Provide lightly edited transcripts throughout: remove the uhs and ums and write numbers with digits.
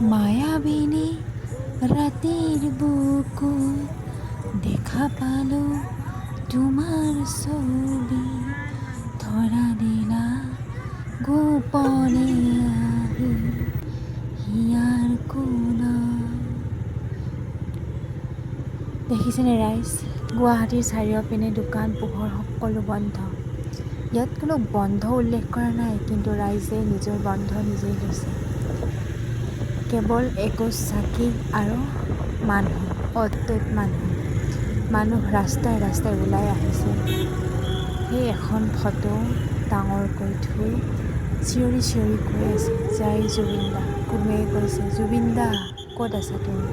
মায়াবিনী ৰাতেৰ বুকুত দেখা পালো তোমাৰ ছবি, ধৰা দিলা গোপনে আহি হিয়াৰ কোণত। দেখিছেনে ৰাইজ, গুৱাহাটীৰ চাৰিওপিনে দোকান পোহৰ সকলো বন্ধ। ইয়াত কোনো বন্ধ উল্লেখ কৰা নাই, কিন্তু ৰাইজে নিজৰ বন্ধ নিজেই লৈছে। কেৱল এগছ চাকি আৰু মানুহ, অদ্ভুত মানুহ ৰাস্তাই ৰাস্তাই ওলাই আহিছে। সেই এখন ফটো ডাঙৰকৈ থৈ চিঞৰি চিঞৰি কৈ আছে, জয় জুবিন দা। কোনোৱে কৈছে, জুবিন দা ক'ত আছা তুমি?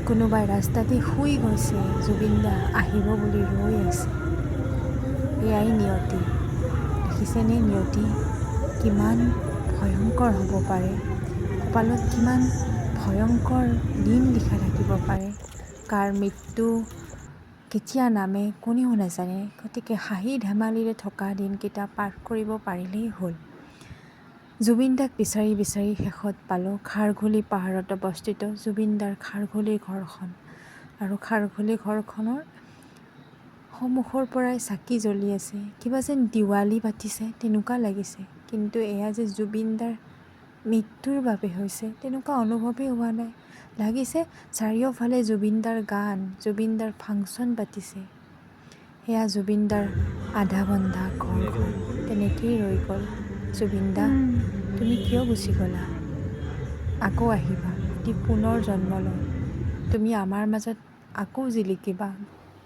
কোনোবাই ৰাস্তাতে শুই গৈছে, জুবিন দা আহিব বুলি ৰৈ আছে। এয়াই নিয়তি। দেখিছেনে নিয়তি কিমান ভয়ংকৰ হ'ব পাৰে, কপালত কিমান ভয়ংকৰ দিন লিখা থাকিব পাৰে, কাৰ মৃত্যু কেতিয়া নামে কোনেও নাজানে। গতিকে হাঁহি ধেমালিৰে থকা দিনকেইটা পাৰ কৰিব পাৰিলেই হ'ল। জুবিন দাক বিচাৰি বিচাৰি শেষত পালোঁ খাৰঘুলি পাহাৰত অৱস্থিত জুবিন দাৰ খাৰঘুলিৰ ঘৰখন। আৰু খাৰঘুলি ঘৰখনৰ সন্মুখৰ পৰাই চাকি জ্বলি আছে, কিবা যেন দিৱালী পাতিছে তেনেকুৱা লাগিছে। কিন্তু এয়া যে জুবিন দাৰ মৃত্যুৰ বাবে হৈছে তেনেকুৱা অনুভৱেই হোৱা নাই। লাগিছে চাৰিওফালে জুবিন দাৰ গান, জুবিন দাৰ ফাংচন পাতিছে। সেয়া জুবিন দাৰ আধা বন্ধা ঘৰখন তেনেকেই ৰৈ গ'ল। জুবিন দা তুমি কিয় গুচি গ'লা? আকৌ আহিবা, এটি পুনৰ জন্ম লম। তুমি আমাৰ মাজত আকৌ জিলিকিবা,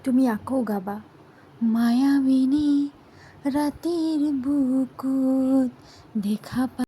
তুমি আকৌ গাবা, মায়াবিনী ৰাতিৰ বুকুত দেখা